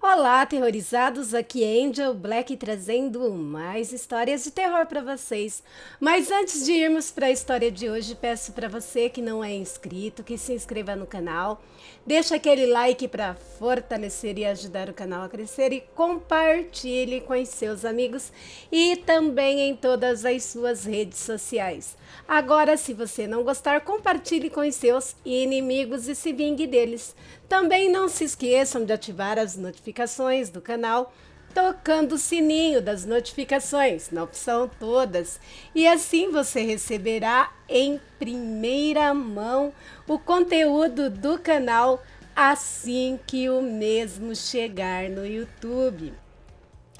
Olá, aterrorizados! Aqui é Angel Black trazendo mais histórias de terror para vocês. Mas antes de irmos para a história de hoje, peço para você que não é inscrito que se inscreva no canal, deixa aquele like para fortalecer e ajudar o canal a crescer e compartilhe com os seus amigos e também em todas as suas redes sociais. Agora, se você não gostar, compartilhe com os seus inimigos e se vingue deles. Também não se esqueçam de ativar as notificações do canal, tocando o sininho das notificações, na opção todas, e assim você receberá em primeira mão o conteúdo do canal assim que o mesmo chegar no YouTube.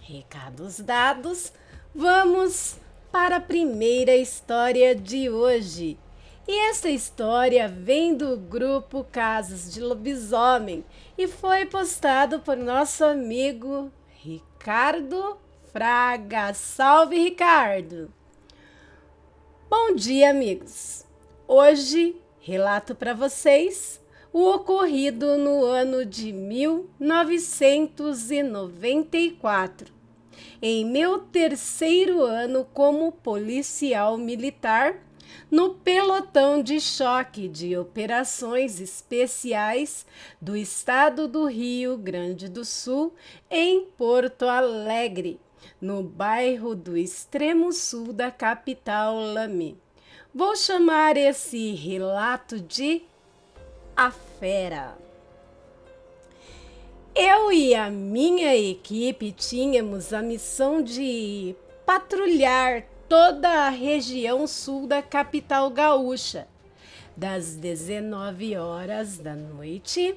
Recados dados, vamos para a primeira história de hoje. E essa história vem do grupo Casos de Lobisomem e foi postado por nosso amigo Ricardo Fraga. Salve, Ricardo! Bom dia, amigos! Hoje relato para vocês o ocorrido no ano de 1994. Em meu terceiro ano como policial militar, no pelotão de choque de operações especiais do estado do Rio Grande do Sul, em Porto Alegre, no bairro do extremo sul da capital Lame. Vou chamar esse relato de A Fera. Eu e a minha equipe tínhamos a missão de patrulhar toda a região sul da capital gaúcha, das 19 horas da noite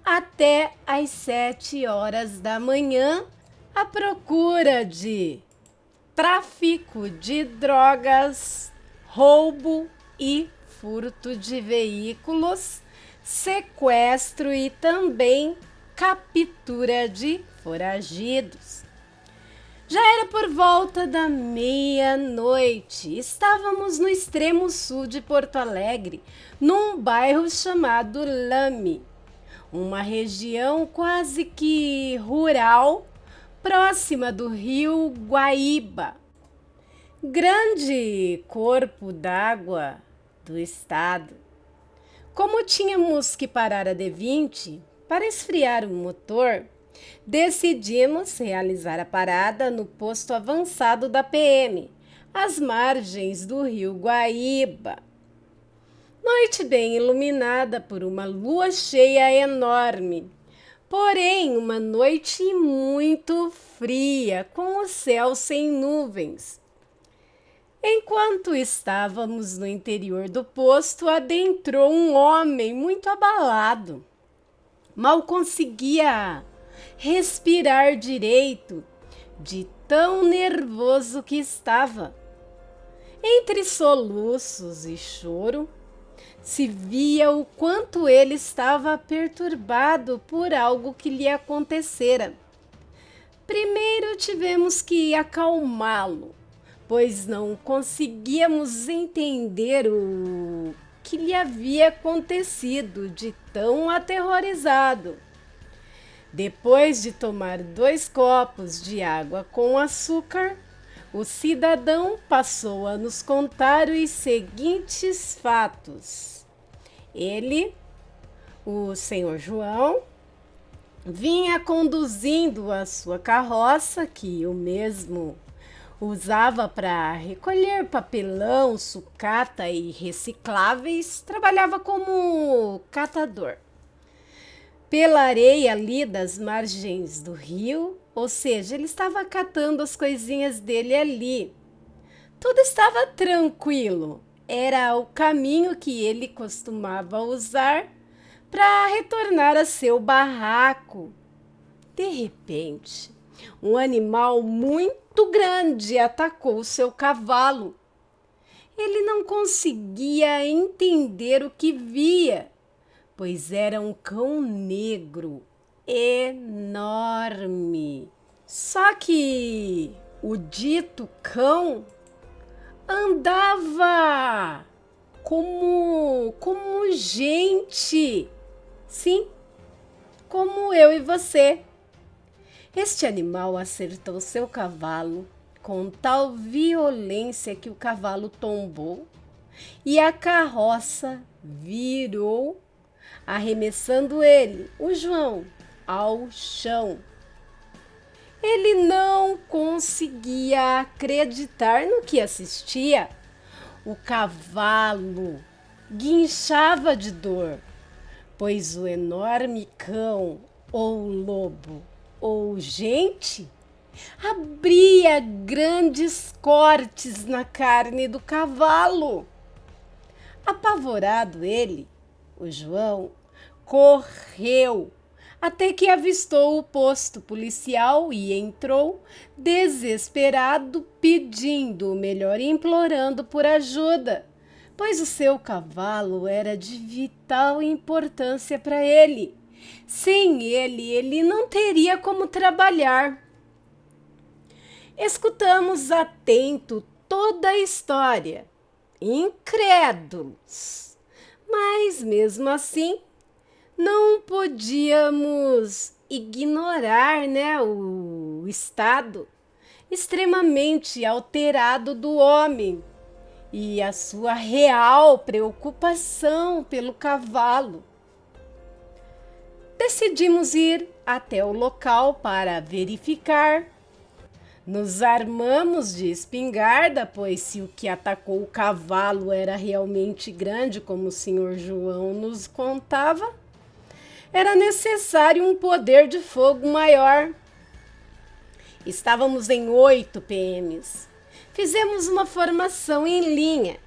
até as 7 horas da manhã, à procura de tráfico de drogas, roubo e furto de veículos, sequestro e também captura de foragidos. Já era por volta da meia-noite. Estávamos no extremo sul de Porto Alegre, num bairro chamado Lame, uma região quase que rural, próxima do rio Guaíba, grande corpo d'água do estado. Como tínhamos que parar a D20 para esfriar o motor, decidimos realizar a parada no posto avançado da PM, às margens do rio Guaíba. Noite bem iluminada por uma lua cheia enorme, porém uma noite muito fria, com o céu sem nuvens. Enquanto estávamos no interior do posto, adentrou um homem muito abalado. Mal conseguia respirar direito, de tão nervoso que estava. Entre soluços e choro, se via o quanto ele estava perturbado por algo que lhe acontecera. Primeiro tivemos que acalmá-lo, pois não conseguíamos entender o que lhe havia acontecido de tão aterrorizado. Depois de tomar 2 copos de água com açúcar, o cidadão passou a nos contar os seguintes fatos. Ele, o senhor João, vinha conduzindo a sua carroça, que o mesmo usava para recolher papelão, sucata e recicláveis, trabalhava como catador pela areia ali das margens do rio, ou seja, ele estava catando as coisinhas dele ali. Tudo estava tranquilo, era o caminho que ele costumava usar para retornar a seu barraco. De repente, um animal muito grande atacou seu cavalo. Ele não conseguia entender o que via, pois era um cão negro enorme. Só que o dito cão andava como gente, sim, como eu e você. Este animal acertou seu cavalo com tal violência que o cavalo tombou e a carroça virou, arremessando ele, o João, ao chão. Ele não conseguia acreditar no que assistia. O cavalo guinchava de dor, pois o enorme cão, ou lobo, ou gente, abria grandes cortes na carne do cavalo. Apavorado ele, o João, correu até que avistou o posto policial e entrou desesperado, pedindo, ou melhor, implorando por ajuda, pois o seu cavalo era de vital importância para ele. Sem ele não teria como trabalhar. Escutamos atento toda a história, incrédulos, mas mesmo assim não podíamos ignorar, o estado extremamente alterado do homem e a sua real preocupação pelo cavalo. Decidimos ir até o local para verificar. Nos armamos de espingarda, pois se o que atacou o cavalo era realmente grande, como o senhor João nos contava, era necessário um poder de fogo maior. Estávamos em 8 PMs. Fizemos uma formação em linha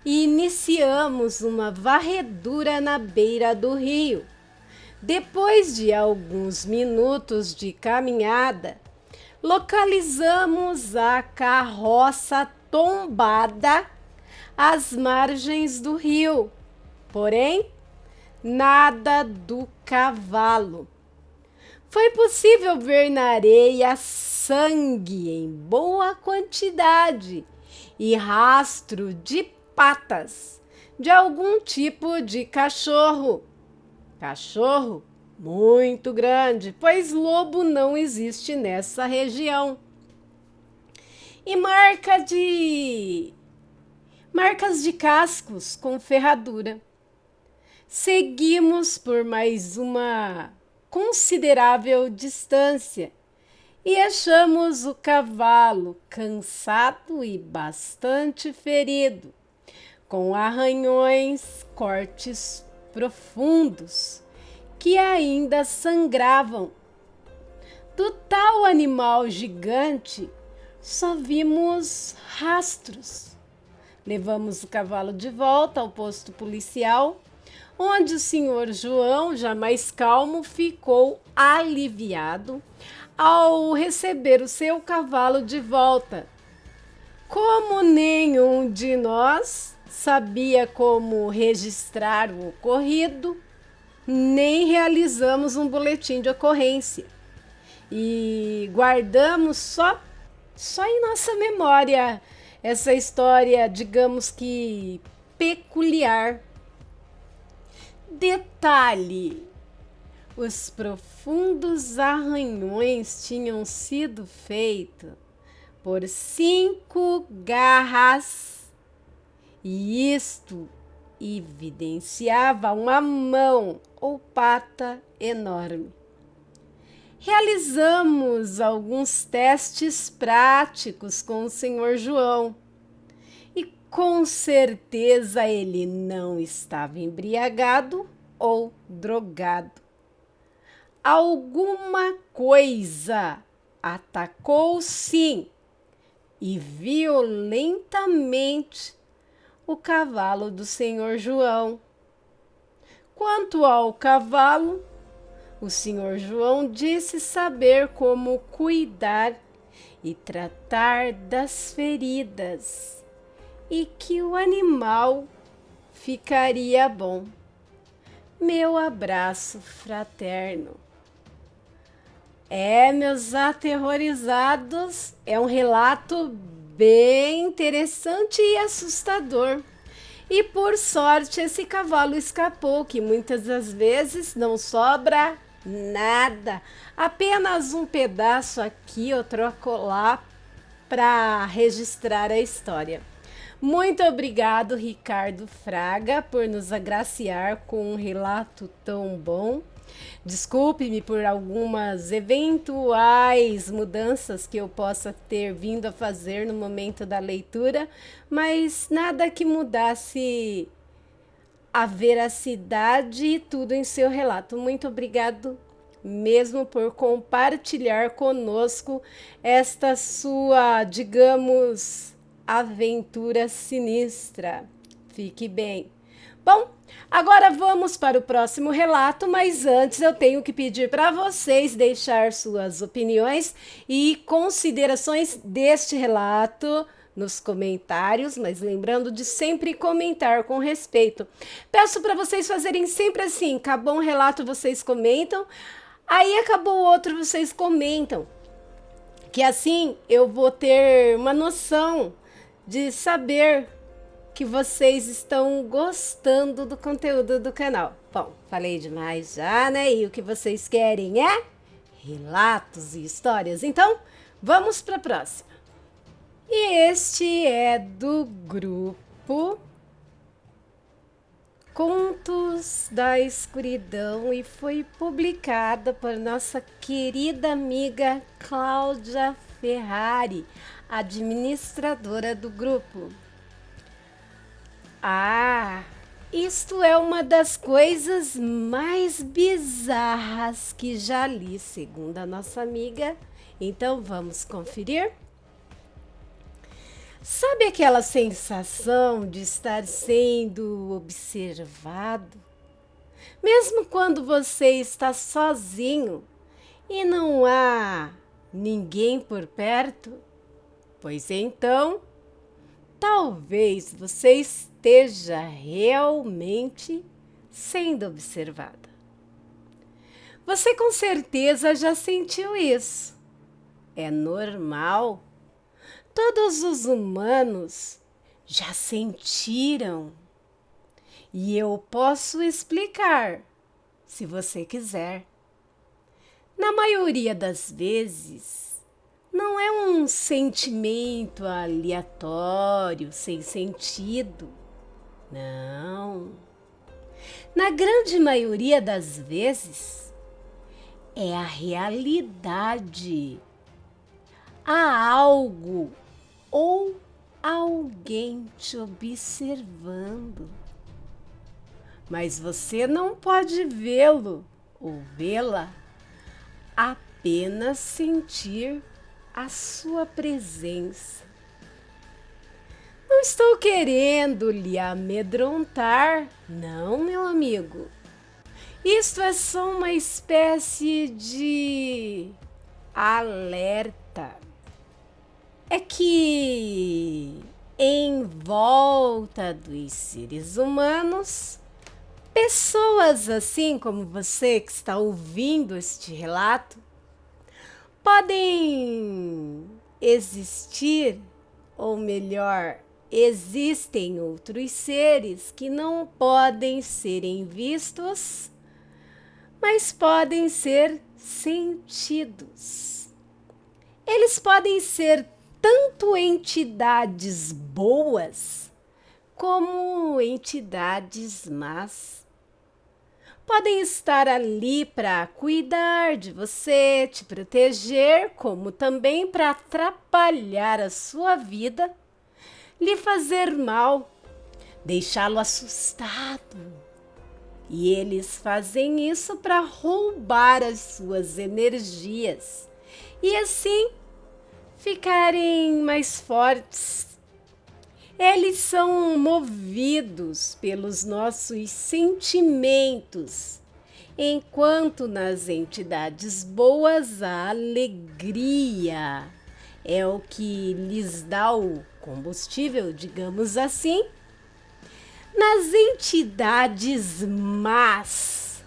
e iniciamos uma varredura na beira do rio. Depois de alguns minutos de caminhada, localizamos a carroça tombada às margens do rio. Porém, nada do cavalo. Foi possível ver na areia sangue em boa quantidade e rastro de patas de algum tipo de cachorro. Cachorro muito grande, pois lobo não existe nessa região. E marcas de cascos com ferradura. Seguimos por mais uma considerável distância e achamos o cavalo cansado e bastante ferido, com arranhões, cortes profundos que ainda sangravam. Do tal animal gigante, só vimos rastros. Levamos o cavalo de volta ao posto policial, onde o senhor João, já mais calmo, ficou aliviado ao receber o seu cavalo de volta. Como nenhum de nós sabia como registrar o ocorrido, nem realizamos um boletim de ocorrência e guardamos só em nossa memória essa história, digamos que peculiar. Detalhe: os profundos arranhões tinham sido feitos por 5 garras, e isto evidenciava uma mão ou pata enorme. Realizamos alguns testes práticos com o senhor João e com certeza ele não estava embriagado ou drogado. Alguma coisa atacou sim e violentamente o cavalo do senhor João. Quanto ao cavalo, o senhor João disse saber como cuidar e tratar das feridas e que o animal ficaria bom. Meu abraço fraterno. Meus aterrorizados, é um relato bem interessante e assustador. E por sorte esse cavalo escapou, que muitas das vezes não sobra Nada, apenas um pedaço aqui, outro acolá, para registrar a história. Muito obrigado, Ricardo Fraga, por nos agraciar com um relato tão bom. Desculpe-me por algumas eventuais mudanças que eu possa ter vindo a fazer no momento da leitura, mas nada que mudasse a veracidade e tudo em seu relato. Muito obrigado mesmo por compartilhar conosco esta sua, digamos, aventura sinistra. Fique bem. Bom, agora vamos para o próximo relato, mas antes eu tenho que pedir para vocês deixar suas opiniões e considerações deste relato nos comentários, mas lembrando de sempre comentar com respeito. Peço para vocês fazerem sempre assim: acabou um relato, vocês comentam, aí acabou o outro, vocês comentam, que assim eu vou ter uma noção de saber que vocês estão gostando do conteúdo do canal. Bom, falei demais já, né? E o que vocês querem é relatos e histórias. Então, vamos para a próxima. E este é do grupo Contos da Escuridão e foi publicada por nossa querida amiga Cláudia Ferrari, administradora do grupo. Ah, isto é uma das coisas mais bizarras que já li, segundo a nossa amiga. Então vamos conferir? Sabe aquela sensação de estar sendo observado? Mesmo quando você está sozinho e não há ninguém por perto? Pois então, talvez você esteja realmente sendo observada. Você com certeza já sentiu isso. É normal. Todos os humanos já sentiram. E eu posso explicar, se você quiser. Na maioria das vezes, não é um sentimento aleatório, sem sentido. Não. Na grande maioria das vezes, é a realidade. Há algo ou alguém te observando. Mas você não pode vê-lo ou vê-la, apenas sentir a sua presença. Não estou querendo lhe amedrontar, não, meu amigo. Isto é só uma espécie de alerta. É que em volta dos seres humanos, pessoas assim como você que está ouvindo este relato, podem existir, ou melhor, existem outros seres que não podem serem vistos, mas podem ser sentidos. Eles podem ser tanto entidades boas como entidades más. Podem estar ali para cuidar de você, te proteger, como também para atrapalhar a sua vida, lhe fazer mal, deixá-lo assustado. E eles fazem isso para roubar as suas energias e assim ficarem mais fortes. Eles são movidos pelos nossos sentimentos, enquanto nas entidades boas a alegria é o que lhes dá o combustível, digamos assim. Nas entidades más,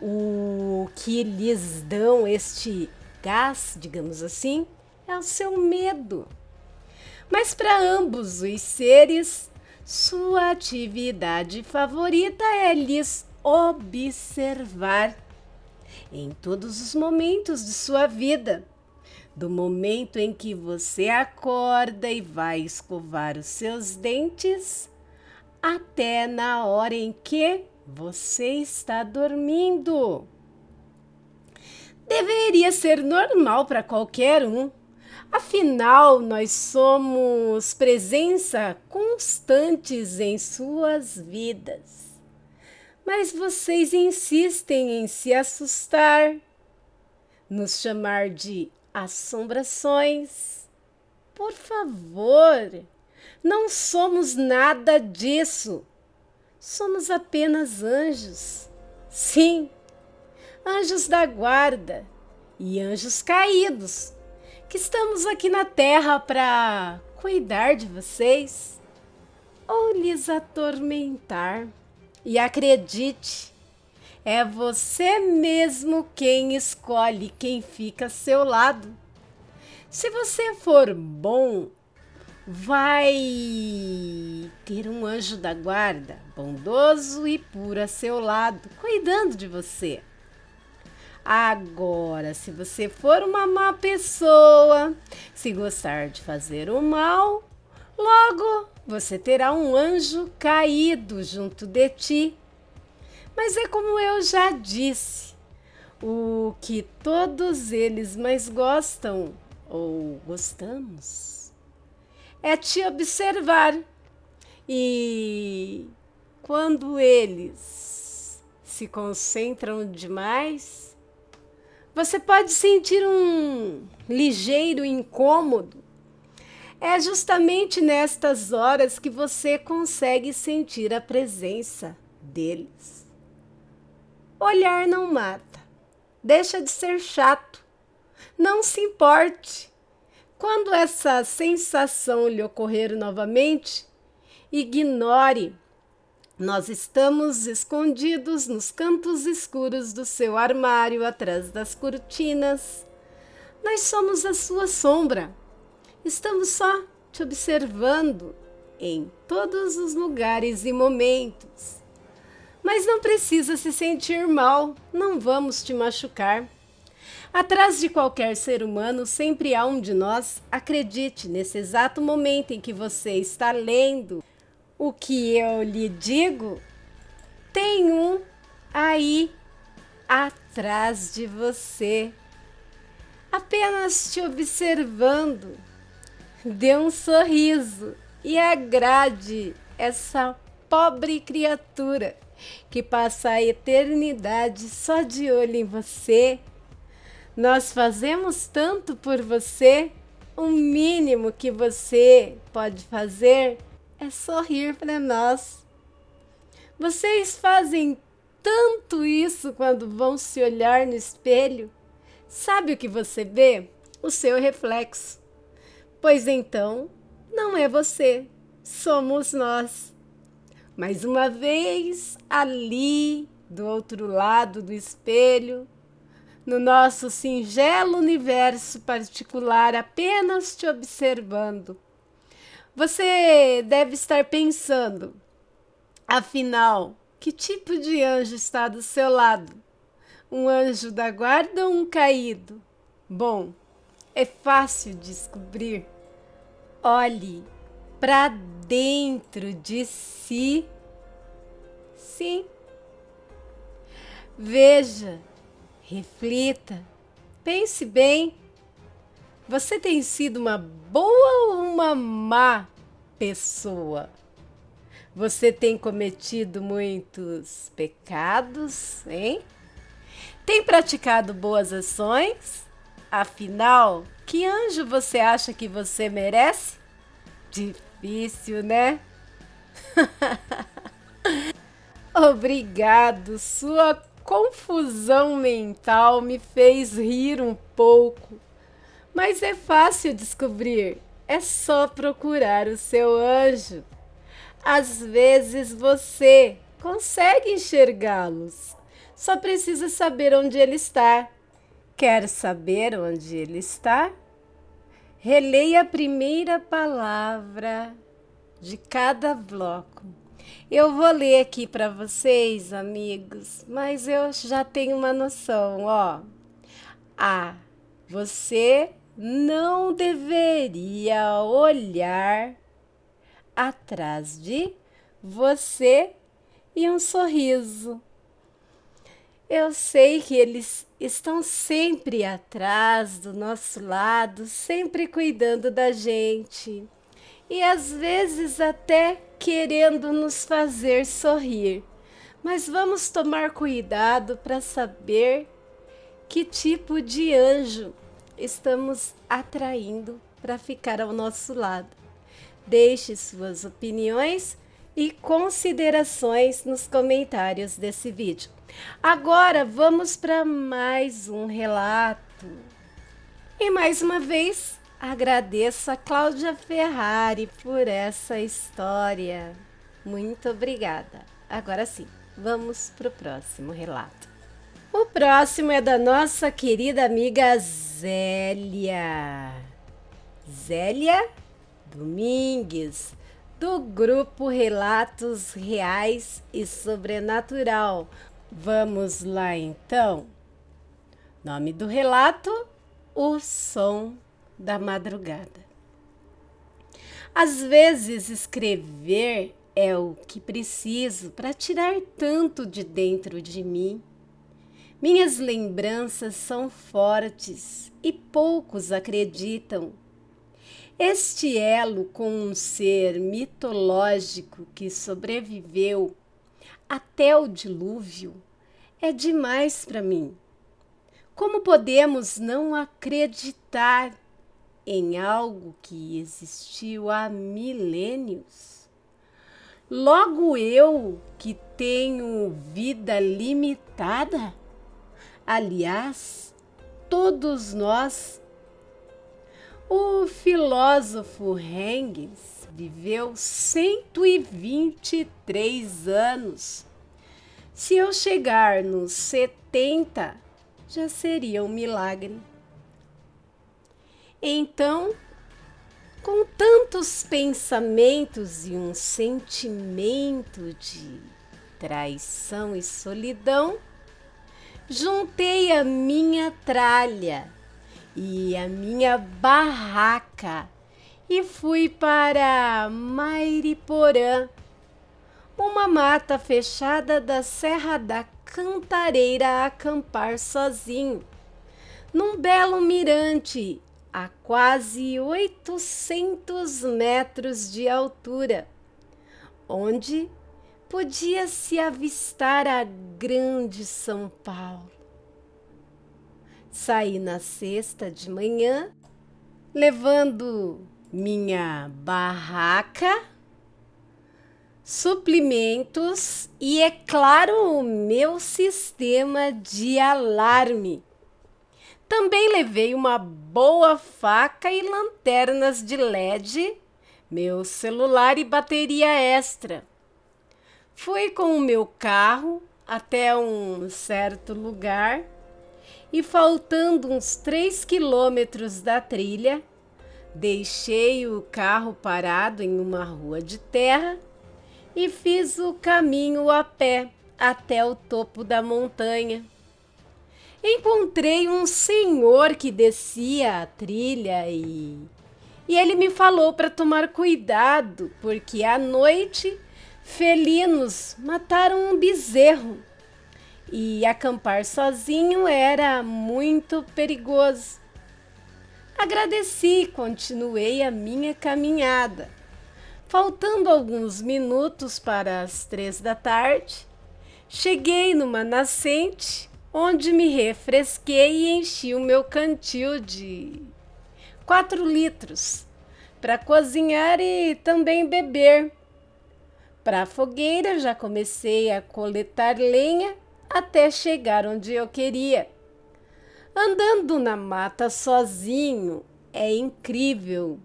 o que lhes dão este gás, digamos assim, é o seu medo. Mas para ambos os seres, sua atividade favorita é lhes observar. em todos os momentos de sua vida. Do momento em que você acorda e vai escovar os seus dentes, até na hora em que você está dormindo. Deveria ser normal para qualquer um. Afinal, nós somos presença constantes em suas vidas. Mas vocês insistem em se assustar, nos chamar de assombrações. Por favor, não somos nada disso. Somos apenas anjos. Sim, anjos da guarda e anjos caídos, que estamos aqui na terra para cuidar de vocês ou lhes atormentar. E acredite, é você mesmo quem escolhe quem fica a seu lado. Se você for bom, vai ter um anjo da guarda, bondoso e puro a seu lado, cuidando de você. Agora, se você for uma má pessoa, se gostar de fazer o mal, logo você terá um anjo caído junto de ti. Mas é como eu já disse, o que todos eles mais gostam ou gostamos é te observar. E quando eles se concentram demais, você pode sentir um ligeiro incômodo. É justamente nestas horas que você consegue sentir a presença deles. Olhar não mata. Deixa de ser chato. Não se importe. Quando essa sensação lhe ocorrer novamente, ignore. Nós estamos escondidos nos cantos escuros do seu armário, atrás das cortinas. Nós somos a sua sombra. Estamos só te observando em todos os lugares e momentos. Mas não precisa se sentir mal, não vamos te machucar. Atrás de qualquer ser humano sempre há um de nós. Acredite, nesse exato momento em que você está lendo o que eu lhe digo, tem um aí atrás de você, apenas te observando. Dê um sorriso e agrade essa pobre criatura que passa a eternidade só de olho em você. Nós fazemos tanto por você, o mínimo que você pode fazer é sorrir para nós. Vocês fazem tanto isso quando vão se olhar no espelho. Sabe o que você vê? O seu reflexo. Pois então, não é você, somos nós. Mais uma vez, ali, do outro lado do espelho, no nosso singelo universo particular, apenas te observando. Você deve estar pensando, afinal, que tipo de anjo está do seu lado? Um anjo da guarda ou um caído? Bom, é fácil descobrir. Olhe para dentro de si. Sim. Veja, reflita, pense bem. Você tem sido uma boa ou uma má pessoa? Você tem cometido muitos pecados, hein? Tem praticado boas ações? Afinal, que anjo você acha que você merece? Difícil, né? Obrigado, sua confusão mental me fez rir um pouco. Mas é fácil descobrir, é só procurar o seu anjo. Às vezes você consegue enxergá-los, só precisa saber onde ele está. Quer saber onde ele está? Releia a primeira palavra de cada bloco. Eu vou ler aqui para vocês, amigos, mas eu já tenho uma noção, ó. A. Você não deveria olhar atrás de você e um sorriso. Eu sei que eles estão sempre atrás do nosso lado, sempre cuidando da gente e às vezes até querendo nos fazer sorrir. Mas vamos tomar cuidado para saber que tipo de anjo estamos atraindo para ficar ao nosso lado. Deixe suas opiniões e considerações nos comentários desse vídeo. Agora vamos para mais um relato. E mais uma vez agradeço a Cláudia Ferrari por essa história. Muito obrigada. Agora sim, vamos para o próximo relato. O próximo é da nossa querida amiga Zélia. Zélia Domingues, do grupo Relatos Reais e Sobrenatural. Vamos lá então. Nome do relato: O Som da Madrugada. Às vezes escrever é o que preciso para tirar tanto de dentro de mim. Minhas lembranças são fortes e poucos acreditam. Este elo com um ser mitológico que sobreviveu até o dilúvio é demais para mim. Como podemos não acreditar em algo que existiu há milênios? Logo eu, que tenho vida limitada? Aliás, todos nós. O filósofo Hengels viveu 123 anos. Se eu chegar nos 70, já seria um milagre. Então, com tantos pensamentos e um sentimento de traição e solidão, juntei a minha tralha e a minha barraca e fui para Mairiporã, uma mata fechada da Serra da Cantareira, a acampar sozinho, num belo mirante a quase 800 metros de altura, onde podia-se avistar a grande São Paulo. Saí na sexta de manhã, levando minha barraca, suplementos e, é claro, o meu sistema de alarme. Também levei uma boa faca e lanternas de LED, meu celular e bateria extra. Fui com o meu carro até um certo lugar e, faltando uns 3 quilômetros da trilha, deixei o carro parado em uma rua de terra e fiz o caminho a pé até o topo da montanha. Encontrei um senhor que descia a trilha e ele me falou para tomar cuidado, porque à noite felinos mataram um bezerro e acampar sozinho era muito perigoso. Agradeci e continuei a minha caminhada. Faltando alguns minutos para as 3 da tarde, cheguei numa nascente onde me refresquei e enchi o meu cantil de 4 litros para cozinhar e também beber. Para a fogueira já comecei a coletar lenha até chegar onde eu queria. Andando na mata sozinho é incrível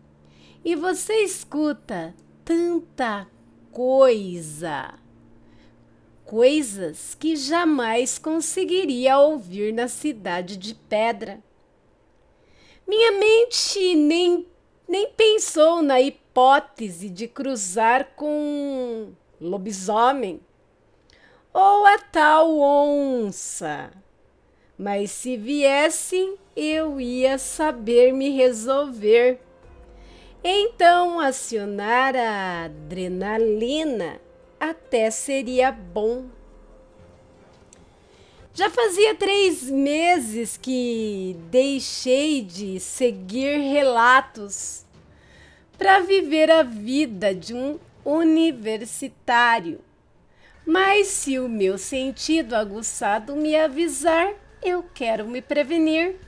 e você escuta tanta coisas que jamais conseguiria ouvir na cidade de pedra. Minha mente nem pensou na hipótese de cruzar com lobisomem ou a tal onça. Mas se viessem, eu ia saber me resolver. Então, acionar a adrenalina até seria bom. Já fazia 3 meses que deixei de seguir relatos para viver a vida de um universitário. Mas se o meu sentido aguçado me avisar, eu quero me prevenir.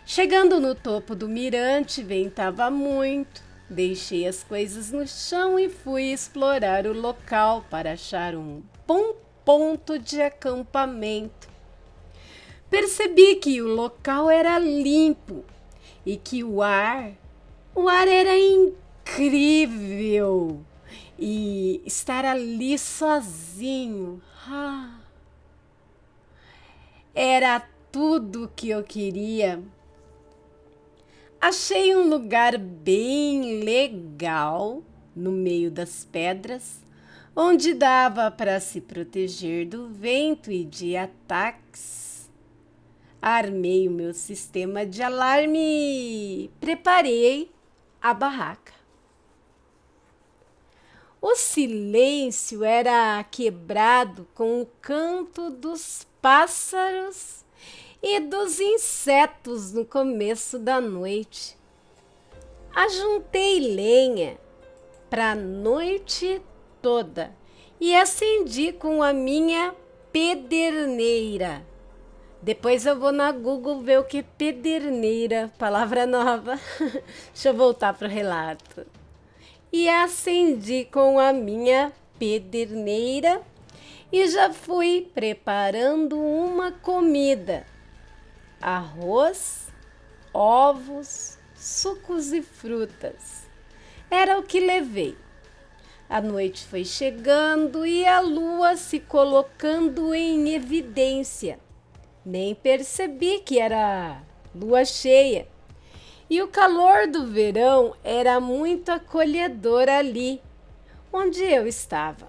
Chegando no topo do mirante, ventava muito. Deixei as coisas no chão e fui explorar o local para achar um bom ponto de acampamento. Percebi que o local era limpo e que o ar era incrível. E estar ali sozinho, era tudo o que eu queria. Achei um lugar bem legal no meio das pedras, onde dava para se proteger do vento e de ataques. Armei o meu sistema de alarme e preparei a barraca. O silêncio era quebrado com o canto dos pássaros e dos insetos no começo da noite. Ajuntei lenha para a noite toda e acendi com a minha pederneira. Depois eu vou na Google ver o que é pederneira, palavra nova. Deixa eu voltar para o relato. E acendi com a minha pederneira e já fui preparando uma comida. Arroz, ovos, sucos e frutas. Era o que levei. A noite foi chegando e a lua se colocando em evidência. Nem percebi que era lua cheia. E o calor do verão era muito acolhedor ali, onde eu estava.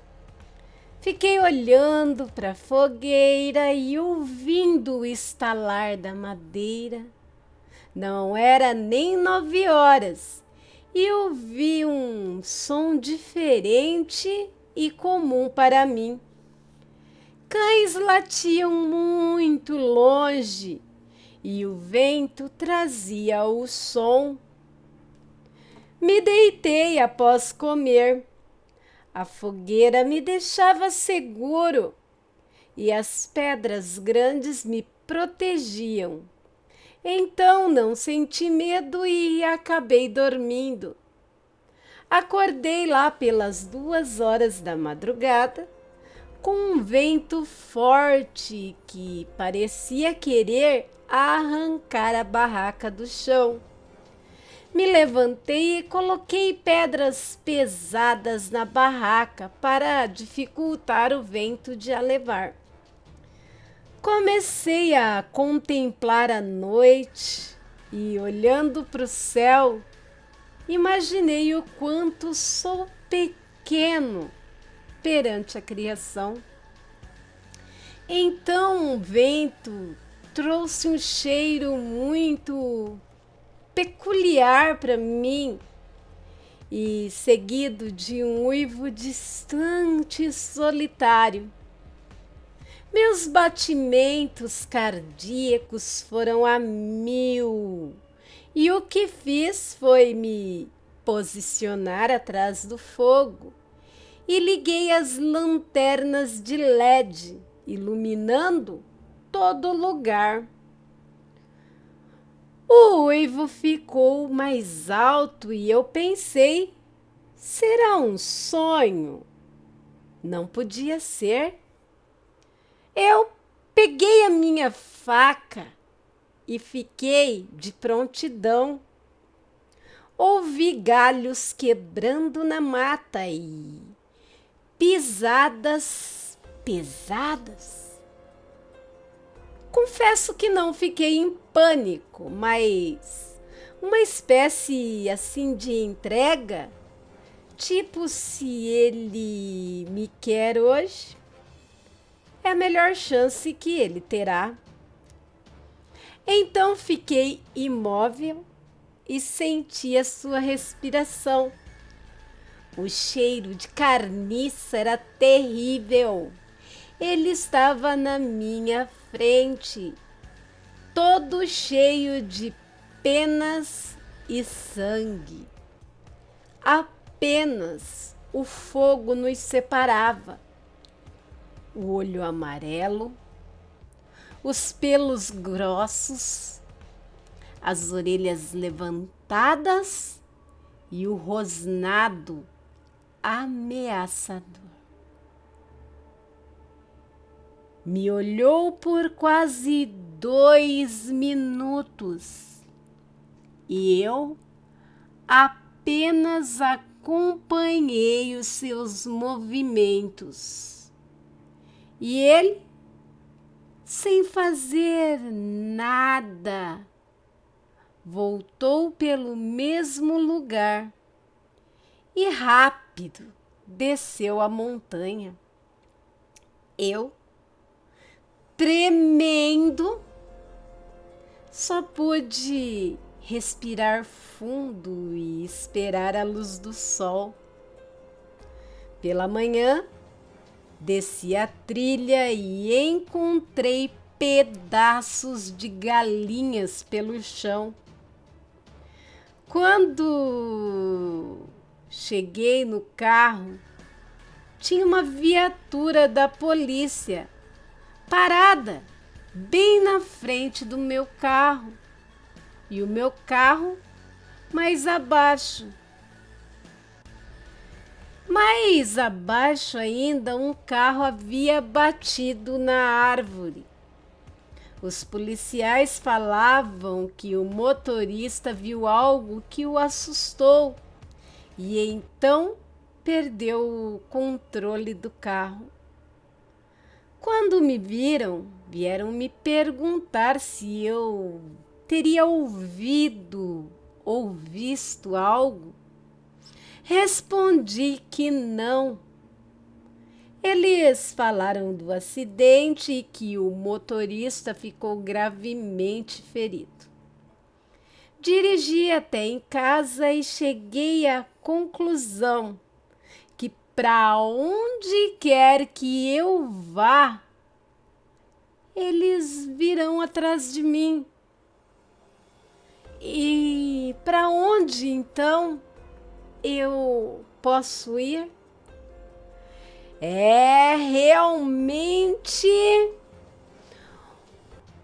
Fiquei olhando para a fogueira e ouvindo o estalar da madeira. Não era nem 9 horas e ouvi um som diferente e comum para mim. Cães latiam muito longe e o vento trazia o som. Me deitei após comer. A fogueira me deixava seguro e as pedras grandes me protegiam. Então não senti medo e acabei dormindo. Acordei lá pelas 2 horas da madrugada, com um vento forte que parecia querer arrancar a barraca do chão. Me levantei e coloquei pedras pesadas na barraca para dificultar o vento de a levar. Comecei a contemplar a noite e, olhando para o céu, imaginei o quanto sou pequeno perante a criação. Então o vento trouxe um cheiro muito peculiar para mim e seguido de um uivo distante e solitário. Meus batimentos cardíacos foram a 1000 e o que fiz foi me posicionar atrás do fogo e liguei as lanternas de LED, iluminando todo lugar. O uivo ficou mais alto e eu pensei, será um sonho? Não podia ser. Eu peguei a minha faca e fiquei de prontidão. Ouvi galhos quebrando na mata e pisadas pesadas. Confesso que não fiquei em pânico, mas uma espécie assim de entrega Tipo, se ele me quer hoje, é a melhor chance que ele terá. Então fiquei imóvel e senti a sua respiração. O cheiro de carniça era terrível. Ele estava na minha frente, todo cheio de penas e sangue. Apenas o fogo nos separava. O olho amarelo, os pelos grossos, as orelhas levantadas e o rosnado ameaçador. Me olhou por quase 2 minutos e eu apenas acompanhei os seus movimentos. E ele, sem fazer nada, voltou pelo mesmo lugar e rápido desceu a montanha. Eu, tremendo, só pude respirar fundo e esperar a luz do sol. Pela manhã, desci a trilha e encontrei pedaços de galinhas pelo chão. Quando cheguei no carro, tinha uma viatura da polícia parada bem na frente do meu carro e o meu carro mais abaixo. Mais abaixo ainda, um carro havia batido na árvore. Os policiais falavam que o motorista viu algo que o assustou e então perdeu o controle do carro. Quando me viram, vieram me perguntar se eu teria ouvido ou visto algo. Respondi que não. Eles falaram do acidente e que o motorista ficou gravemente ferido. Dirigi até em casa e cheguei à conclusão que para onde quer que eu vá, eles virão atrás de mim. E para onde então eu posso ir? É realmente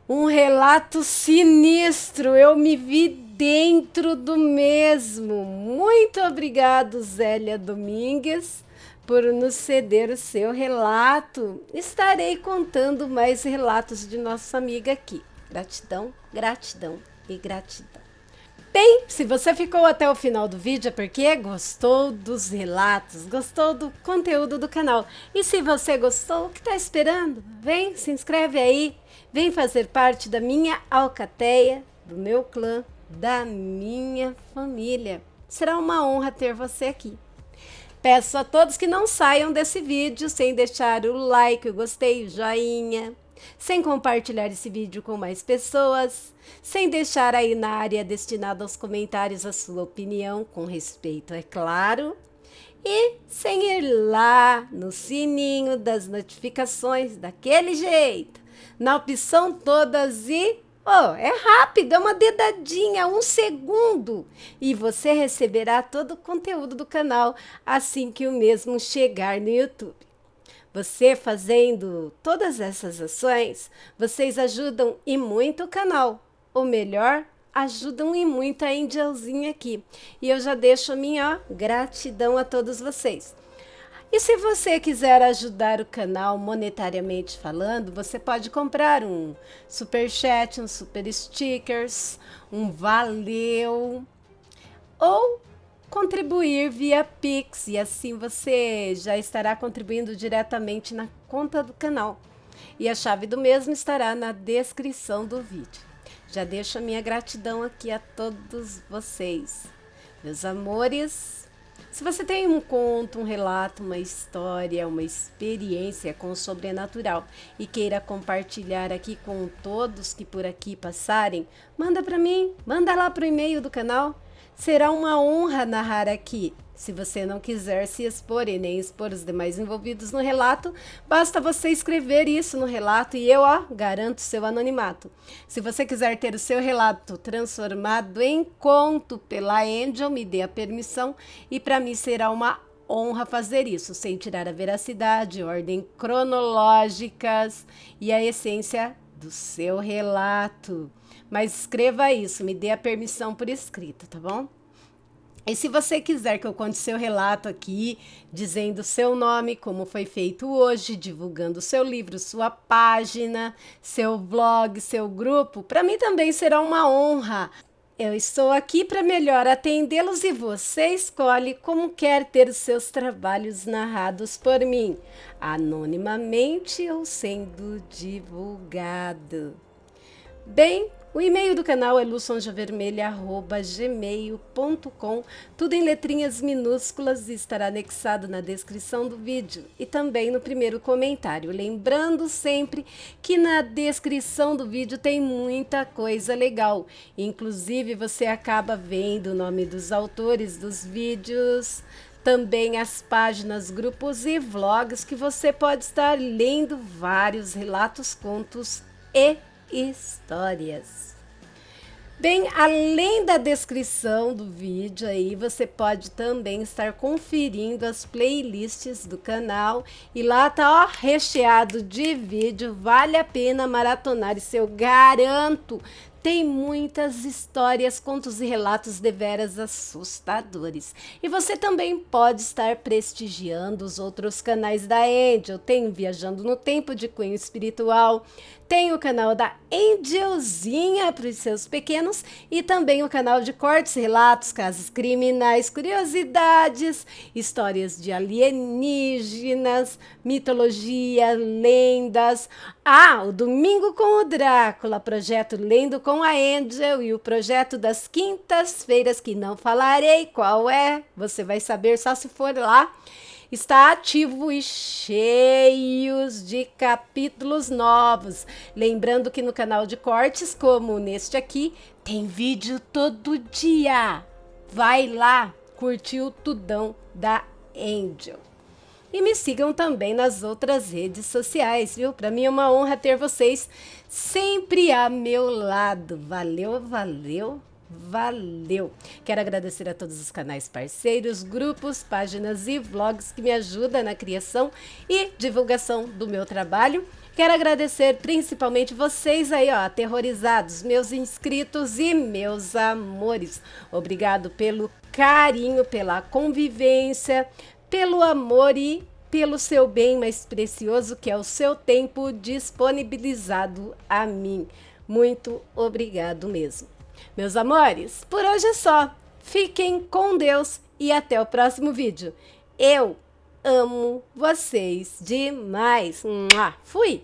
um relato sinistro. Eu me vi dentro do mesmo. Muito obrigado, Zélia Domingues, por nos ceder o seu relato. Estarei contando mais relatos de nossa amiga aqui. Gratidão, gratidão e gratidão. Bem, se você ficou até o final do vídeo é porque gostou dos relatos, gostou do conteúdo do canal. E se você gostou, o que está esperando? Vem, se inscreve aí, vem fazer parte da minha alcateia, do meu clã, da minha família. Será uma honra ter você aqui. Peço a todos que não saiam desse vídeo sem deixar o like, o gostei, o joinha, sem compartilhar esse vídeo com mais pessoas, sem deixar aí na área destinada aos comentários a sua opinião, com respeito, é claro, e sem ir lá no sininho das notificações, daquele jeito, na opção todas e... é rápido, é uma dedadinha, 1 segundo, e você receberá todo o conteúdo do canal assim que o mesmo chegar no YouTube. Você fazendo todas essas ações, vocês ajudam e muito o canal. Ou melhor, ajudam e muito a Angelzinha aqui. E eu já deixo a minha gratidão a todos vocês. E se você quiser ajudar o canal monetariamente falando, você pode comprar um super chat, um super stickers, um valeu ou contribuir via Pix, e assim você já estará contribuindo diretamente na conta do canal. E a chave do mesmo estará na descrição do vídeo. Já deixo a minha gratidão aqui a todos vocês. Meus amores, Se você tem um conto, um relato, uma história, uma experiência com o sobrenatural e queira compartilhar aqui com todos que por aqui passarem, manda para mim, manda lá pro e-mail do canal. Será uma honra narrar aqui. Se você não quiser se expor e nem expor os demais envolvidos no relato, basta você escrever isso no relato e eu, garanto seu anonimato. Se você quiser ter o seu relato transformado em conto pela Angel, me dê a permissão e para mim será uma honra fazer isso, sem tirar a veracidade, ordem cronológicas e a essência do seu relato. Mas escreva isso, me dê a permissão por escrito, tá bom? E se você quiser que eu conte seu relato aqui, dizendo seu nome, como foi feito hoje, divulgando seu livro, sua página, seu blog, seu grupo, para mim também será uma honra. Eu estou aqui para melhor atendê-los e você escolhe como quer ter os seus trabalhos narrados por mim, anonimamente ou sendo divulgado. Bem, o e-mail do canal é luçonjavermelha@gmail.com, tudo em letrinhas minúsculas e estará anexado na descrição do vídeo e também no primeiro comentário. Lembrando sempre que na descrição do vídeo tem muita coisa legal, inclusive você acaba vendo o nome dos autores dos vídeos, também as páginas, grupos e vlogs que você pode estar lendo vários relatos, contos e histórias. Bem, além da descrição do vídeo aí, você pode também estar conferindo as playlists do canal e lá tá recheado de vídeo, vale a pena maratonar, isso eu garanto. Tem muitas histórias, contos e relatos deveras assustadores. E você também pode estar prestigiando os outros canais da Angel. Tem Viajando no Tempo de cunho espiritual, tem o canal da Angelzinha para os seus pequenos e também o canal de cortes, relatos, casos criminais, curiosidades, histórias de alienígenas, mitologia, lendas. O Domingo com o Drácula, projeto Lendo com a Angel e o projeto das quintas-feiras, que não falarei qual é, você vai saber só se for lá. Está ativo e cheios de capítulos novos. Lembrando que no canal de cortes, como neste aqui, tem vídeo todo dia. Vai lá curtir o tudão da Angel. E me sigam também nas outras redes sociais, viu? Para mim é uma honra ter vocês sempre a meu lado. Valeu, valeu. Valeu! Quero agradecer a todos os canais parceiros, grupos, páginas e vlogs que me ajudam na criação e divulgação do meu trabalho. Quero agradecer principalmente vocês aí, aterrorizados, meus inscritos e meus amores. Obrigado pelo carinho, pela convivência, pelo amor e pelo seu bem mais precioso, que é o seu tempo disponibilizado a mim. Muito obrigado mesmo. Meus amores, por hoje é só. Fiquem com Deus e até o próximo vídeo. Eu amo vocês demais. Fui!